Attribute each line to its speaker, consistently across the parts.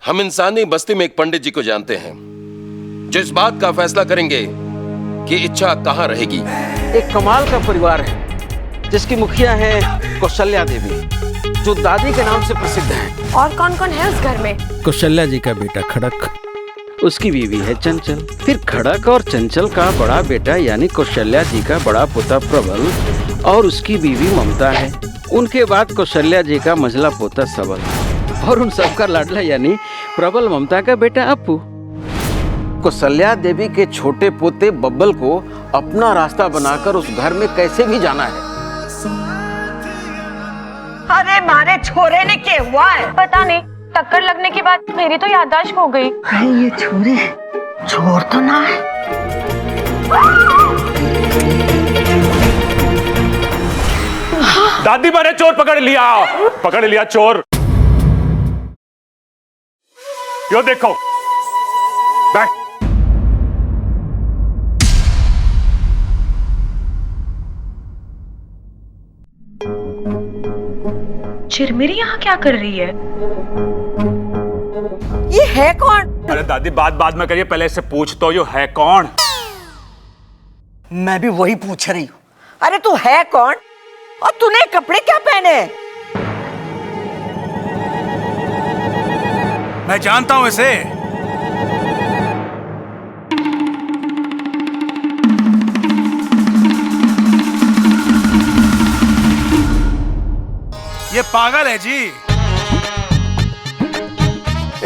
Speaker 1: हम इंसानी बस्ती में एक पंडित जी को जानते हैं जो इस बात का फैसला करेंगे कि इच्छा कहाँ रहेगी।
Speaker 2: एक कमाल का परिवार है जिसकी मुखिया है कौशल्या देवी, जो दादी के नाम से प्रसिद्ध है।
Speaker 3: और कौन कौन है उस घर में?
Speaker 4: कौशल्या जी का बेटा खड़क,
Speaker 2: उसकी बीवी है चंचल, फिर खड़क और चंचल का बड़ा बेटा यानी कौशल्या जी का बड़ा पोता प्रबल और उसकी बीवी ममता है। उनके बाद कौशल्या जी का मंझला पोता सबल और उन सबका लाडला यानी प्रबल ममता का बेटा अपू। कौशल्या देवी के छोटे पोते बब्बल को अपना रास्ता बनाकर उस घर में कैसे भी जाना है।
Speaker 3: अरे मारे छोरे ने क्या हुआ है?
Speaker 5: पता नहीं, टक्कर लगने के बाद मेरी तो याददाश्त खो गई।
Speaker 3: ये छोरे चोर तो ना है?
Speaker 6: दादी मैंने चोर पकड़ लिया चोर। यो देखो बैठ।
Speaker 5: चिरमिरी यहाँ क्या कर रही है?
Speaker 3: ये है कौन?
Speaker 6: अरे दादी बात में करिए, पहले इससे पूछ तो यो है कौन।
Speaker 3: मैं भी वही पूछ रही हूँ। अरे तू है कौन और तूने कपड़े क्या पहने?
Speaker 6: मैं जानता हूं इसे।
Speaker 7: ये पागल है जी।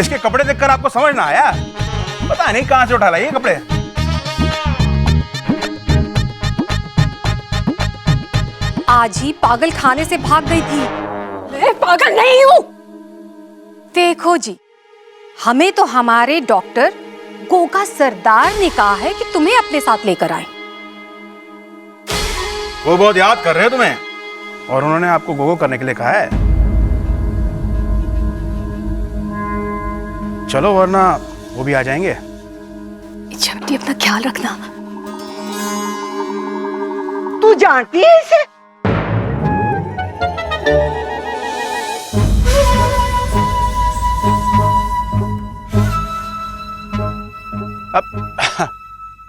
Speaker 7: इसके कपड़े देखकर आपको समझ ना आया? पता नहीं कहां से उठा लाए ये कपड़े।
Speaker 5: आज ही पागल खाने से भाग गई थी।
Speaker 3: मैं पागल नहीं हूँ।
Speaker 5: देखो जी, हमें तो हमारे डॉक्टर गोगा सरदार ने कहा है कि तुम्हें अपने साथ लेकर आए।
Speaker 7: वो बहुत याद कर रहे हैं तुम्हें और उन्होंने आपको गोगो करने के लिए कहा है। चलो वरना वो भी आ जाएंगे।
Speaker 5: अच्छा बेटी, अपना ख्याल रखना।
Speaker 3: तू जानती है इसे?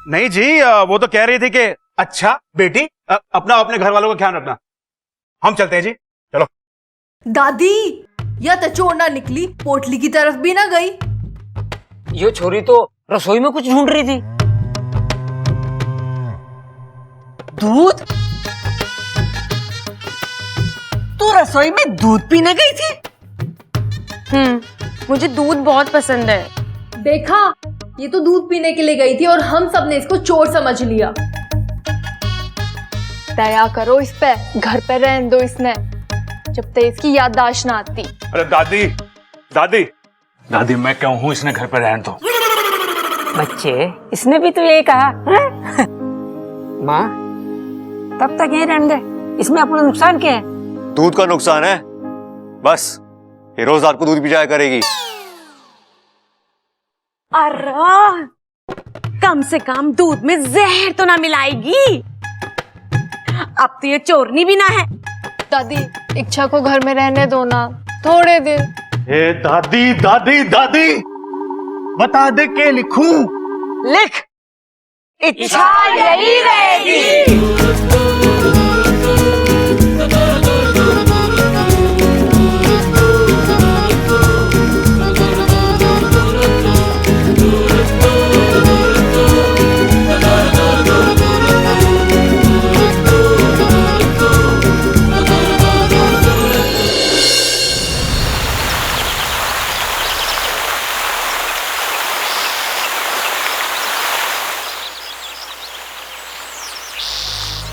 Speaker 7: नहीं जी, वो तो कह रही थी कि अच्छा बेटी अपना अपने घर वालों का ख्याल रखना। हम चलते हैं जी, चलो।
Speaker 8: दादी, या तो चोर ना निकली, पोटली की तरफ भी ना गई।
Speaker 2: ये छोरी तो रसोई में कुछ ढूंढ रही थी।
Speaker 3: दूध? तू रसोई में दूध पीने गई थी?
Speaker 5: मुझे दूध बहुत पसंद है।
Speaker 8: देखा, ये तो दूध पीने के लिए गई थी और हम सब ने इसको चोर समझ लिया। दया करो इस पे, घर पे रहने दो इसने, जब तक इसकी याददाश्त ना आती।
Speaker 6: अरे दादी मैं क्यों हूं, इसने घर पर रहने दो।
Speaker 3: बच्चे, इसने भी तो यही कहा। माँ, तब तक यहीं रहने दे। इसमें अपना नुकसान क्या है?
Speaker 9: दूध का नुकसान है, बस ये रोज रात को दूध पी जाया करेगी।
Speaker 3: अरे कम से कम दूध में जहर तो ना मिलाएगी। अब तो ये चोरनी भी ना है।
Speaker 8: दादी, इच्छा को घर में रहने दो ना थोड़े दिन।
Speaker 7: ए दादी बता दे के लिखूं?
Speaker 3: लिख, इच्छा यही रहेगी।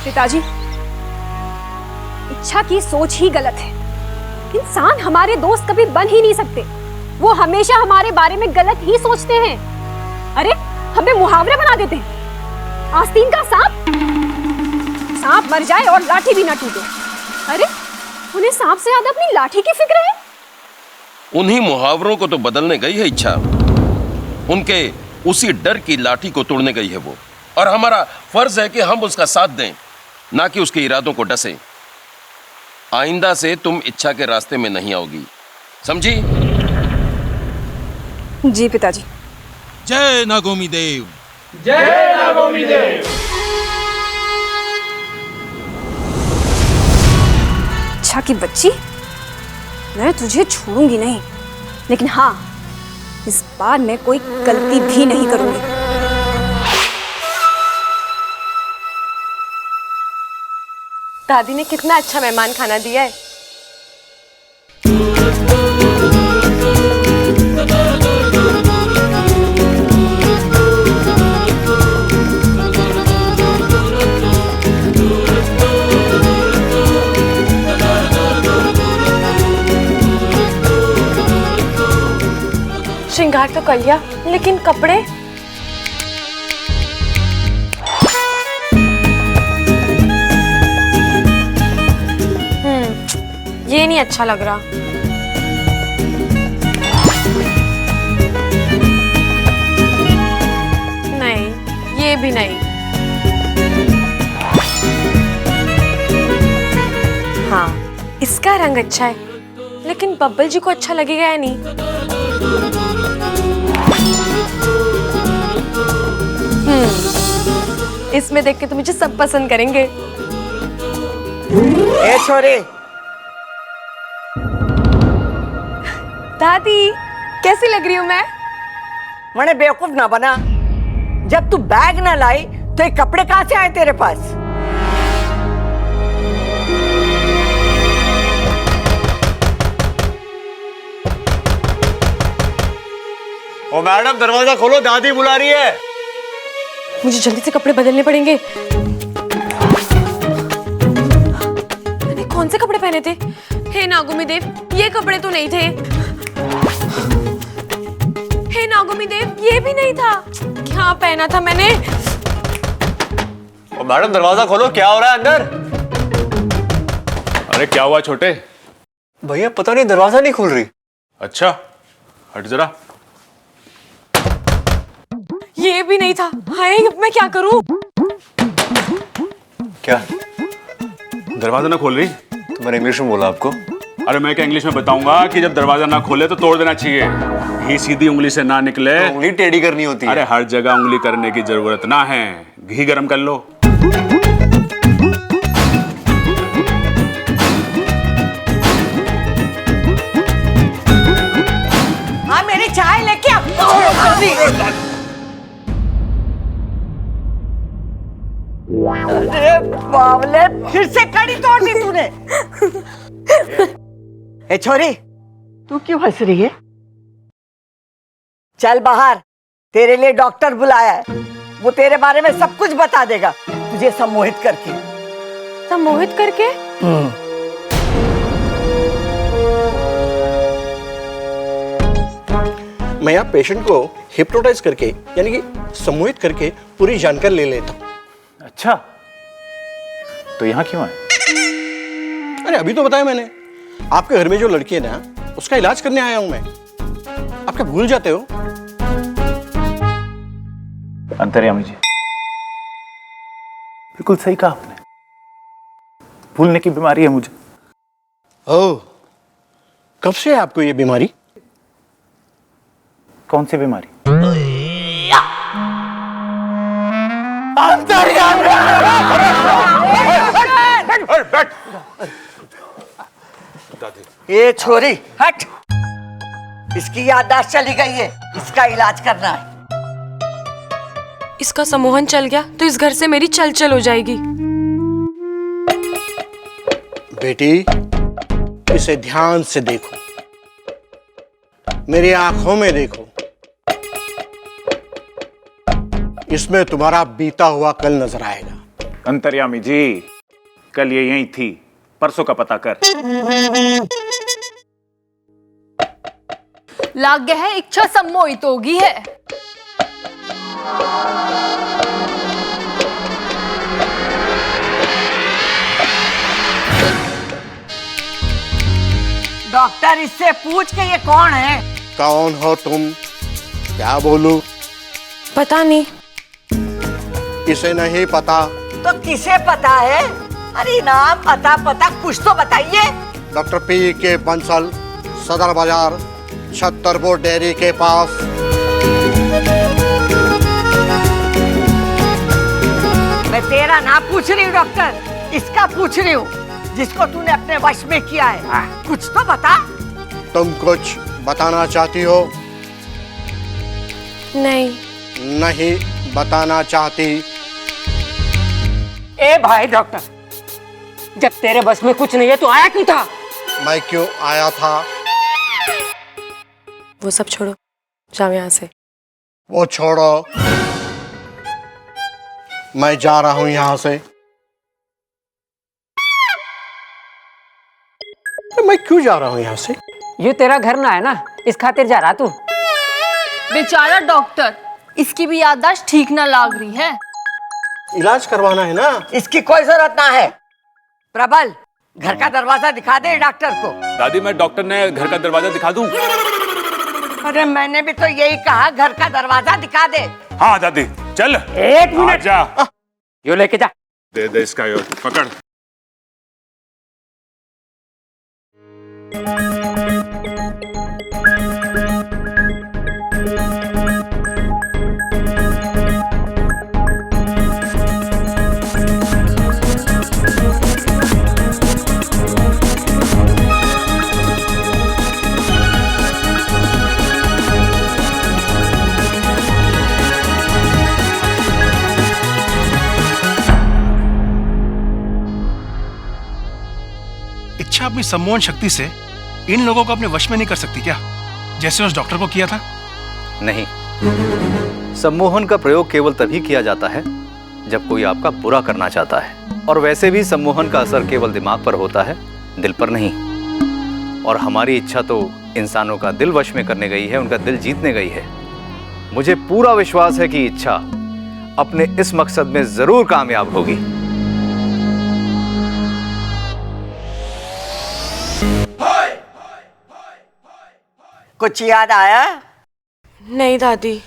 Speaker 5: पिताजी, इच्छा की सोच ही गलत है। इंसान हमारे दोस्त कभी बन ही नहीं सकते। वो हमेशा हमारे बारे में गलत ही सोचते हैं। अरे, हमें मुहावरे बना देते हैं। आस्तीन का सांप मर जाए और लाठी भी ना टूटे। अरे, उन्हें सांप से ज्यादा अपनी लाठी की फिक्र है।
Speaker 1: उन्हीं मुहावरों को तो बदलने गई है इच्छा। उनके उसी डर की लाठी को तोड़ने गई है वो, और हमारा फर्ज है कि हम उसका साथ दें, ना कि उसके इरादों को डसें। आइंदा से तुम इच्छा के रास्ते में नहीं आओगी, समझी?
Speaker 5: जी पिताजी।
Speaker 4: जय नागोमी देव।
Speaker 5: अच्छा की बच्ची, मैं तुझे छोड़ूंगी नहीं, लेकिन हाँ, इस बार मैं कोई गलती भी नहीं करूंगी।
Speaker 8: दादी ने कितना अच्छा मेहमान खाना दिया है। श्रृंगार तो कर लिया, लेकिन कपड़े? ये नहीं अच्छा लग रहा। नहीं, ये भी नहीं। हाँ, इसका रंग अच्छा है, लेकिन बब्बल जी को अच्छा लगेगा या नहीं? इसमें देख के तो मुझे सब पसंद करेंगे।
Speaker 3: ए छोरे,
Speaker 8: दादी कैसी लग रही हूँ मैं?
Speaker 3: मने बेवकूफ ना बना। जब तू बैग ना लाई तो ये कपड़े कहाँ से आए तेरे पास?
Speaker 9: ओ मैडम, दरवाजा खोलो, दादी बुला रही है।
Speaker 8: मुझे जल्दी से कपड़े बदलने पड़ेंगे। मैंने कौन से कपड़े पहने थे? हे नागोमी देव, ये कपड़े तो नहीं थे। हे नागोमी देव, ये भी नहीं था। क्या पहना था मैंने?
Speaker 9: ओ मैडम, दरवाजा खोलो, क्या हो रहा है अंदर?
Speaker 6: अरे क्या हुआ छोटे?
Speaker 9: भैया पता नहीं, दरवाजा नहीं खुल रही।
Speaker 6: अच्छा, हट जरा।
Speaker 8: ये भी नहीं था। हाय, अब मैं क्या करूं?
Speaker 9: क्या?
Speaker 6: दरवाजा ना खोल रही?
Speaker 9: तो मैंने इंग्लिश में बोला आपको।
Speaker 6: अरे मैं क्या इंग्लिश में बताऊंगा कि जब दरवाजा ना खोले तो तोड़ देना चाहिए, घी सीधी उंगली से ना निकले।
Speaker 9: तो उंगली टेढ़ी करनी होती है।
Speaker 6: अरे हर जगह उंगली करने की जरूरत ना है, घी गरम कर लो।
Speaker 3: हाँ, मेरी चाय लेके आ। अरे बावले, फिर से कड़ी तोड़ दी तूने। ए छोरी, तू क्यों हंस रही है? चल बाहर, तेरे लिए डॉक्टर बुलाया है। वो तेरे बारे में सब कुछ बता देगा, तुझे सम्मोहित करके।
Speaker 8: सम्मोहित करके?
Speaker 10: मैं यहाँ पेशेंट को हिप्नोटाइज करके, यानी कि सम्मोहित करके पूरी जानकारी ले लेता हूँ।
Speaker 6: अच्छा, तो यहाँ क्यों आए?
Speaker 10: अरे अभी तो बताया मैंने, आपके घर में जो लड़की है ना, उसका इलाज करने आया हूं मैं। आप क्या भूल जाते हो?
Speaker 6: अंतर्यामी जी, बिल्कुल सही कहा आपने, भूलने की बीमारी है मुझे।
Speaker 10: ओह, कब से है आपको ये बीमारी?
Speaker 6: कौन सी बीमारी?
Speaker 3: ये छोरी हट, इसकी याददाश्त चली गई है, इसका इलाज करना है।
Speaker 8: इसका सम्मोहन चल गया तो इस घर से मेरी चल चल हो जाएगी।
Speaker 10: बेटी, इसे ध्यान से देखो, मेरी आंखों में देखो। इसमें तुम्हारा बीता हुआ कल नजर आएगा।
Speaker 6: अंतर्यामी जी, कल ये यहीं थी, परसों का पता कर।
Speaker 8: लाग गया है, इच्छा सम्मोहित होगी है।
Speaker 3: डॉक्टर, इससे पूछ के ये कौन है?
Speaker 10: कौन हो तुम? क्या बोलूं?
Speaker 8: पता नहीं।
Speaker 10: इसे नहीं पता।
Speaker 3: तो किसे पता है? अरे नाम अता पता कुछ तो बताइए।
Speaker 10: डॉक्टर पी के बंसल, सदर बाजार, छतरपुर डेयरी के पास।
Speaker 3: मैं तेरा नाम पूछ रही हूँ डॉक्टर, इसका पूछ रही हूँ जिसको तूने अपने वश में किया है। कुछ तो बता।
Speaker 10: तुम कुछ बताना चाहती हो? नहीं बताना चाहती।
Speaker 3: ए भाई डॉक्टर, जब तेरे बस में कुछ नहीं है तो आया क्यों था?
Speaker 10: मैं क्यों आया था?
Speaker 8: वो सब छोड़ो, जाओ यहाँ से।
Speaker 10: वो छोड़ो, मैं जा रहा हूं यहाँ से। मैं क्यों जा रहा हूं यहाँ से?
Speaker 3: ये तेरा घर ना है ना, इस खातिर जा रहा तू।
Speaker 5: बेचारा डॉक्टर, इसकी भी याददाश्त ठीक ना लग रही है।
Speaker 10: इलाज करवाना है ना।
Speaker 3: इसकी कोई जरूरत ना है। प्रबल, घर का दरवाजा दिखा दे डॉक्टर को।
Speaker 6: दादी, मैं डॉक्टर ने घर का दरवाजा दिखा दूं?
Speaker 3: अरे मैंने भी तो यही कहा, घर का दरवाजा दिखा दे।
Speaker 6: हाँ दादी, चल।
Speaker 3: एक मिनट,
Speaker 6: जा।
Speaker 3: यो लेके जा।
Speaker 6: दे इसका, यो पकड़।
Speaker 7: इच्छा अपनी सम्मोहन शक्ति से इन लोगों को अपने वश में नहीं कर सकती क्या, जैसे उस डॉक्टर को किया था?
Speaker 9: नहीं, सम्मोहन का प्रयोग केवल तभी किया जाता है जब कोई आपका बुरा करना चाहता है, और वैसे भी सम्मोहन का असर केवल दिमाग पर होता है, दिल पर नहीं। और हमारी इच्छा तो इंसानों का दिल वश में करने गई है, उनका दिल जीतने गई है। मुझे पूरा विश्वास है कि इच्छा अपने इस मकसद में जरूर कामयाब होगी।
Speaker 3: कुछ याद आया?
Speaker 8: नहीं दादी।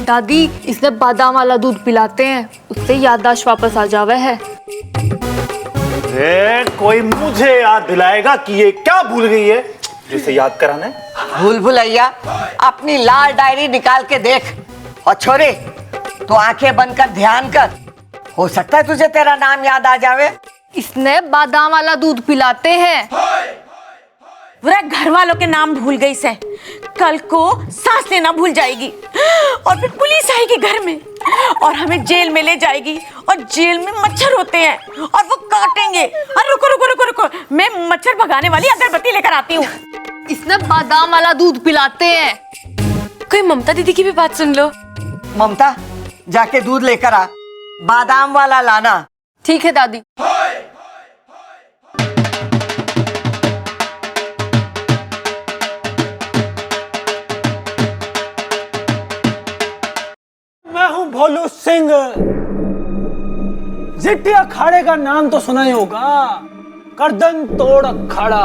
Speaker 5: दादी, इसने बादाम वाला दूध पिलाते हैं, उससे याददाश्त वापस आ जावे है।
Speaker 11: कोई मुझे याद दिलाएगा कि ये क्या भूल गई है जिसे याद कराना है?
Speaker 3: भूल भुलैया, अपनी लाल डायरी निकाल के देख। और छोरे, तो आंखें बंद कर ध्यान कर, हो सकता है तुझे तेरा नाम याद आ जावे।
Speaker 5: इसने बादाम वाला दूध पिलाते हैं।
Speaker 8: पूरा घर वालों के नाम भूल गई से, कल को सांस लेना भूल जाएगी, और फिर पुलिस आएगी घर में और हमें जेल में ले जाएगी, और जेल में मच्छर होते हैं और वो काटेंगे। और रुको रुको रुको रुको, मैं मच्छर भगाने वाली अगरबत्ती लेकर आती हूँ।
Speaker 5: इसने बादाम वाला दूध पिलाते हैं।
Speaker 8: कोई ममता दीदी की भी बात सुन लो।
Speaker 3: ममता, जाके दूध लेकर आ, बादाम वाला लाना।
Speaker 5: ठीक है दादी।
Speaker 11: मैं हूं भोलू सिंह। जिट्टी अखाड़े का नाम तो सुना ही होगा, गर्दन तोड़ अखाड़ा।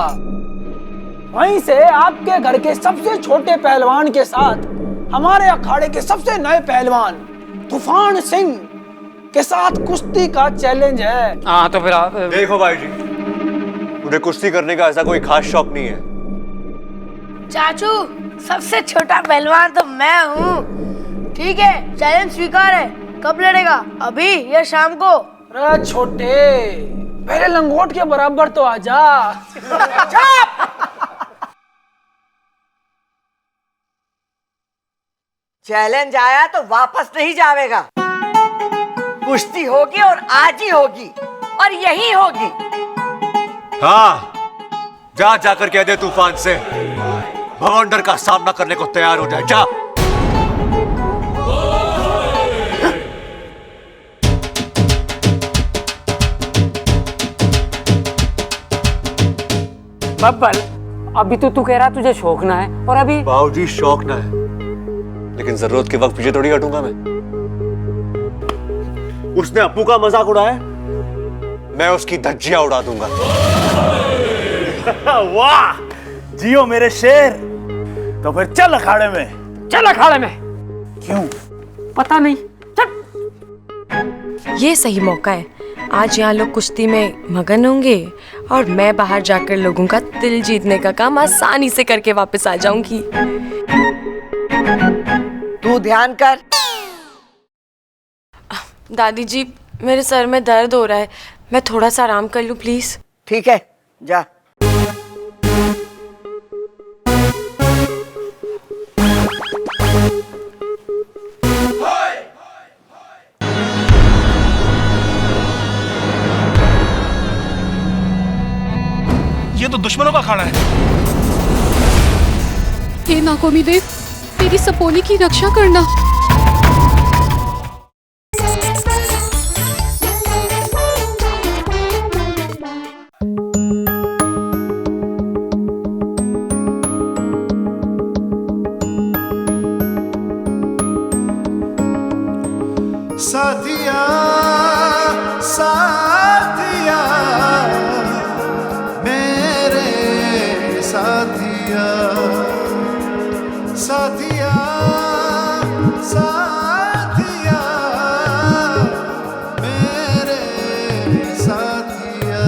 Speaker 11: वहीं से आपके घर के सबसे छोटे पहलवान के साथ हमारे अखाड़े के सबसे नए पहलवान तूफान सिंह के साथ कुश्ती का चैलेंज है।
Speaker 3: हाँ तो फिर आप
Speaker 9: देखो भाई जी, मुझे कुश्ती करने का ऐसा कोई खास शौक नहीं है।
Speaker 8: चाचू, सबसे छोटा पहलवान तो मैं हूँ। ठीक है, चैलेंज स्वीकार है। कब लड़ेगा, अभी या शाम को?
Speaker 11: अरे छोटे, पहले लंगोट के बराबर तो आजा।
Speaker 3: चैलेंज आया तो वापस नहीं जावेगा। कुश्ती होगी और आज ही होगी, और यही होगी।
Speaker 9: हाँ, जा जाकर कह दे तूफान से भगवान का सामना करने को तैयार हो जाए। जा।
Speaker 3: बब्बल, अभी तो तू कह रहा तुझे शौक ना है, और अभी
Speaker 9: बाबूजी शौक ना है, लेकिन जरूरत के वक्त पीछे थोड़ी हटूंगा मैं। उसने अप्पू का मजाक उड़ाया, मैं उसकी धज्जियां उड़ा दूंगा।
Speaker 11: वाह, जियो मेरे शेर। तो फिर चल अखाड़े में।
Speaker 3: चल अखाड़े में।
Speaker 11: क्यों?
Speaker 3: पता नहीं, चल।
Speaker 8: ये सही मौका है,
Speaker 12: आज यहाँ लोग कुश्ती में मगन होंगे और मैं बाहर जाकर लोगों का दिल जीतने का काम आसानी से करके वापस आ जाऊंगी।
Speaker 8: तू ध्यान कर।
Speaker 12: दादी जी, मेरे सर में दर्द हो रहा है, मैं थोड़ा सा आराम कर लूं प्लीज।
Speaker 8: ठीक है, जा।
Speaker 7: ये तो दुश्मनों का अखाड़ा है।
Speaker 5: हे नागोमी देव, मेरी सपोली की रक्षा करना।
Speaker 13: साथिया साथिया मेरे साथिया साथिया साथिया मेरे साथिया।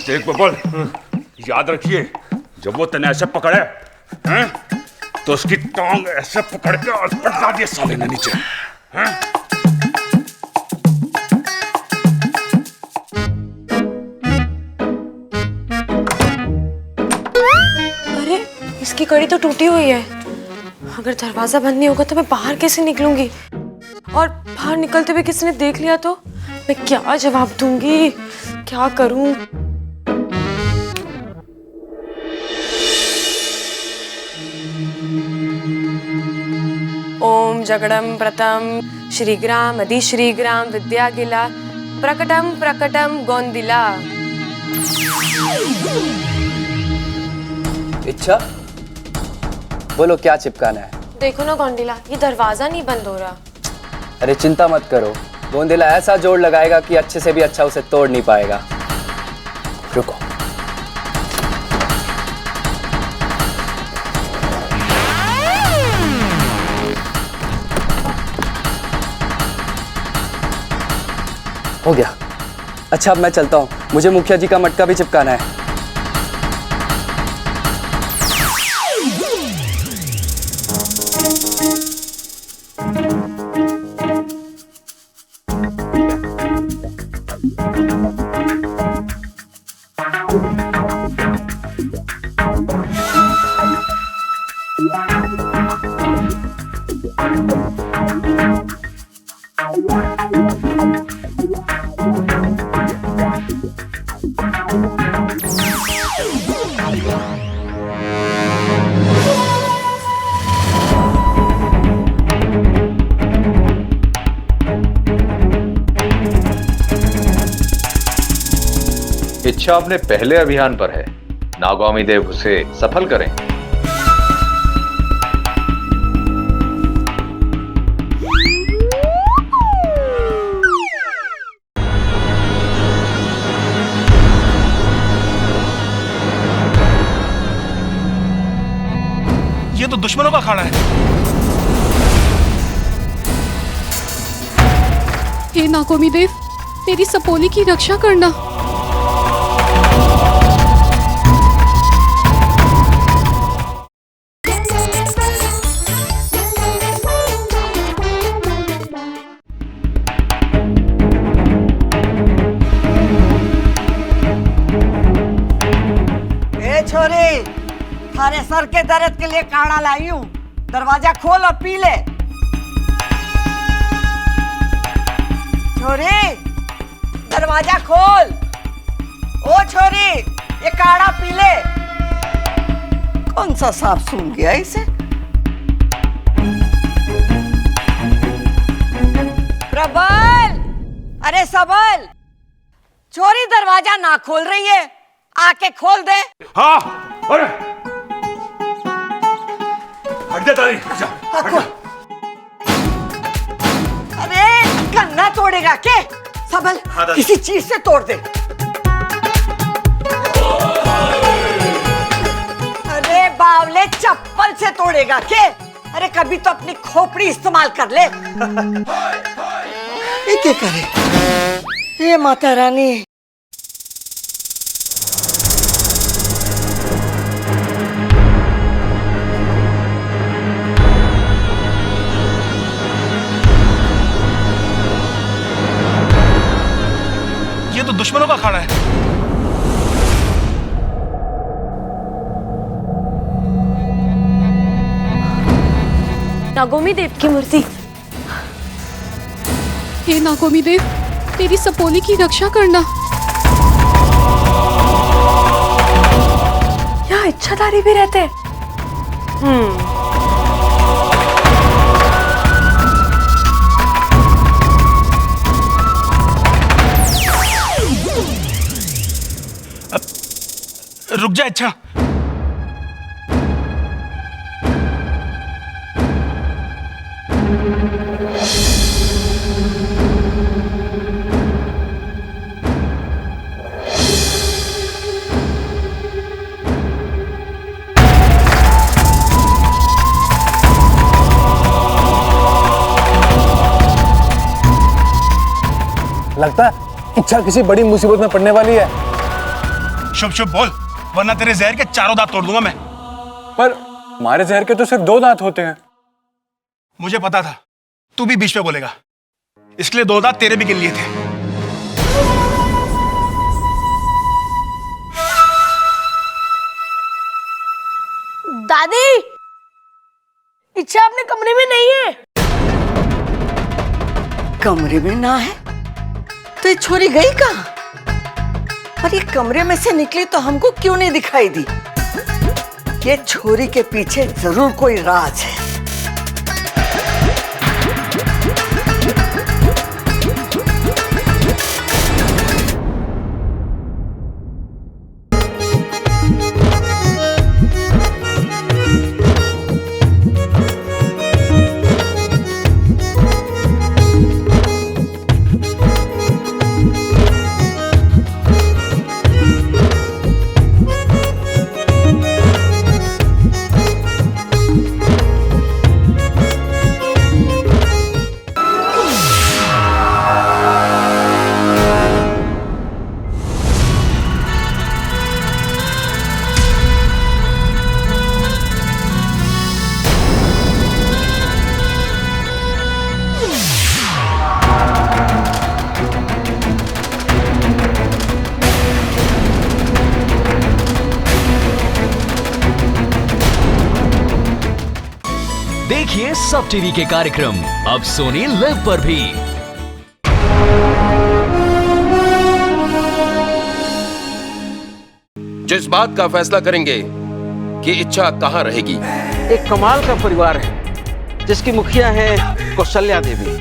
Speaker 6: देख बबल, याद रखिए, जब वो तने ऐसे पकड़े हैं, तो उसकी टांग ऐसे पकड़ के और पटका दिए साले ने नीचे। हैं?
Speaker 12: अरे, इसकी कड़ी तो टूटी हुई है। अगर दरवाजा बंद नहीं होगा तो मैं बाहर कैसे निकलूंगी? और बाहर निकलते हुए किसी ने देख लिया तो मैं क्या जवाब दूंगी? क्या करूं? ओम जगड़म प्रथम श्रीग्राम अधिश्रीग्राम विद्यागिला प्रकटम प्रकटम गोंदिला।
Speaker 14: इच्छा, बोलो क्या चिपकाना है?
Speaker 12: देखो ना गोंदिला, ये दरवाजा नहीं बंद हो रहा।
Speaker 14: अरे चिंता मत करो, गोंदिला ऐसा जोड़ लगाएगा कि अच्छे से भी अच्छा उसे तोड़ नहीं पाएगा। रुको। हो गया। अच्छा, अब मैं चलता हूँ, मुझे मुखिया जी का मटका भी चिपकाना है।
Speaker 9: इच्छा अपने पहले अभियान पर है, नागौमी देव उसे सफल करें।
Speaker 7: ये तो दुश्मनों का अखाड़ा है।
Speaker 5: हे नागोमी देव, मेरी सपोली की रक्षा करना।
Speaker 8: छोरी, थारे सर के दर्द के लिए काढ़ा लाई हूं, दरवाजा खोल और पी ले। छोरी, दरवाजा खोल। ओ छोरी, ये काढ़ा पी ले। कौन सा सांप सूंघ गया इसे? प्रबल, अरे सबल, छोरी दरवाजा ना खोल रही है, आके खोल दे।
Speaker 6: हाँ, अरे हट जा दादी, हट जा, हट जा।
Speaker 8: अरे गन्ना तोड़ेगा के सबल, किसी चीज से तोड़ दे। अरे बावले चप्पल से तोड़ेगा के? अरे कभी तो अपनी खोपड़ी इस्तेमाल कर ले। ये क्या करे? ये माता रानी।
Speaker 7: ये तो दुश्मनों का अखाड़ा है।
Speaker 12: नागोमी देव की मूर्ति।
Speaker 5: हे नागोमी देव, तेरी सपोली की रक्षा करना।
Speaker 12: यहाँ इच्छाधारी भी रहते।
Speaker 7: रुक जा। अच्छा
Speaker 14: लगता है इच्छा किसी बड़ी मुसीबत में पड़ने वाली है।
Speaker 7: शुभ शुभ बोल, वरना तेरे जहर के चारों दांत तोड़ दूंगा मैं।
Speaker 14: पर हमारे जहर के तो सिर्फ 2 दांत होते हैं।
Speaker 7: मुझे पता था तू भी बीच में बोलेगा, इसलिए 2 दांत तेरे भी गिन लिए थे।
Speaker 8: दादी, इच्छा अपने कमरे में नहीं है। कमरे में ना है तो ये छोरी गई कहाँ? और ये कमरे में से निकली तो हमको क्यों नहीं दिखाई दी? ये छोरी के पीछे जरूर कोई राज है।
Speaker 15: देखिए सब टीवी के कार्यक्रम अब सोनी लिव पर भी।
Speaker 1: जिस बात का फैसला करेंगे कि इच्छा कहाँ रहेगी।
Speaker 2: एक कमाल का परिवार है जिसकी मुखिया है कौशल्या देवी,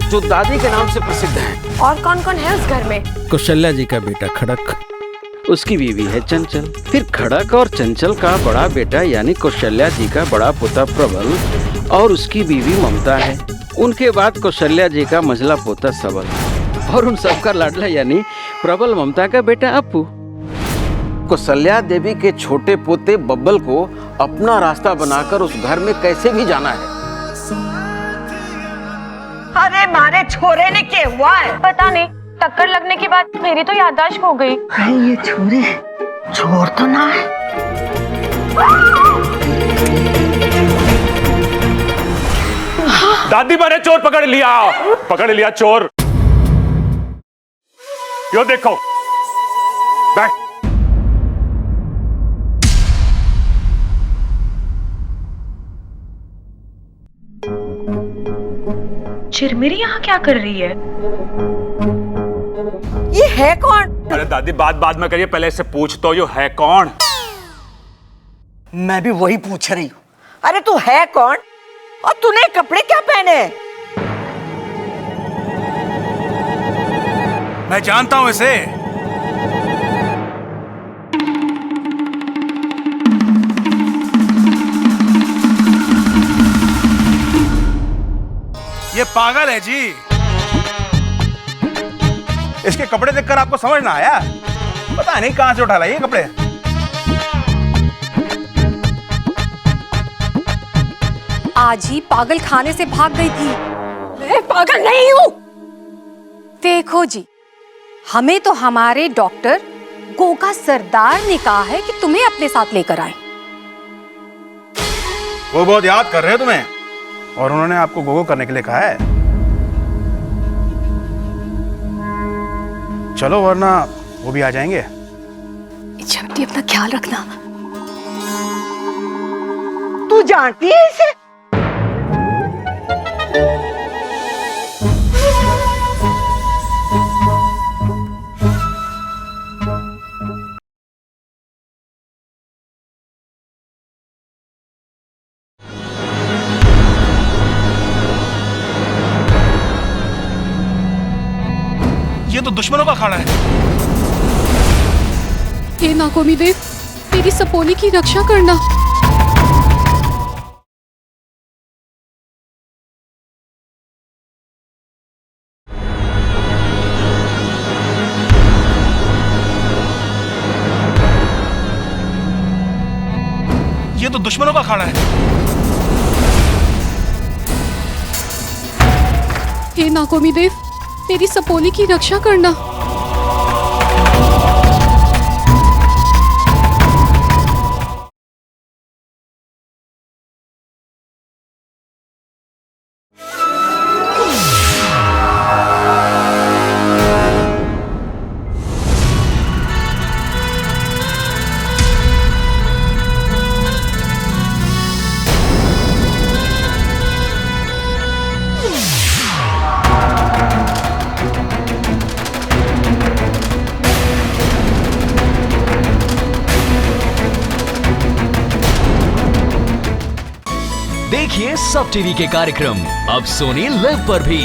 Speaker 2: जो दादी के नाम से प्रसिद्ध है।
Speaker 12: और कौन कौन है उस घर में?
Speaker 2: कौशल्या जी का बेटा खड़क, उसकी बीवी है चंचल, फिर खड़क और चंचल का बड़ा बेटा यानी कौशल्या जी का बड़ा पोता प्रबल और उसकी बीवी ममता है। उनके बाद कौशल्या जी का मंझला पोता सबल और उन सबका लाडला यानी प्रबल ममता का बेटा अपू। कौशल्या देवी के छोटे पोते बब्बल को अपना रास्ता बनाकर उस घर में कैसे भी जाना है।
Speaker 8: अरे मारे छोरे ने क्या हुआ है?
Speaker 12: पता नहीं, टक्कर लगने के बाद मेरी तो याददाश्त खो गई।
Speaker 8: ये छोरे चोर तो ना है?
Speaker 6: दादी मैंने चोर पकड़ लिया चोर। यो देखो, बैठ।
Speaker 12: चिरमिरी यहाँ क्या कर रही है?
Speaker 8: ये है कौन?
Speaker 6: अरे दादी बात में करिए, पहले इससे पूछ तो यो है कौन।
Speaker 8: मैं भी वही पूछ रही हूँ। अरे तू है कौन और तूने कपड़े क्या पहने?
Speaker 7: मैं जानता हूं इसे। ये पागल है जी। इसके कपड़े देखकर आपको समझ ना आया? पता नहीं कहां से उठा लाए ये कपड़े।
Speaker 5: आज ही पागल खाने से भाग गई थी। मैं पागल नहीं हूं। देखो जी, हमें तो हमारे डॉक्टर गोगा सरदार ने कहा है कि तुम्हें अपने साथ लेकर आए।
Speaker 7: वो बहुत याद कर रहे हैं तुम्हें, और उन्होंने आपको गोगो करने के लिए कहा है। चलो वरना वो भी आ जाएंगे।
Speaker 5: इच्छा बेटी, अपना ख्याल रखना।
Speaker 3: तू जानती है इसे?
Speaker 7: ये तो दुश्मनों का अखाड़ा है।
Speaker 5: हे नागोमी देव, मेरी सपोली की रक्षा करना।
Speaker 7: ये तो दुश्मनों का अखाड़ा है।
Speaker 5: हे नागोमी देव, मेरी सपोली की रक्षा करना।
Speaker 15: देखिए सब टीवी के कार्यक्रम अब सोनी लिव पर भी।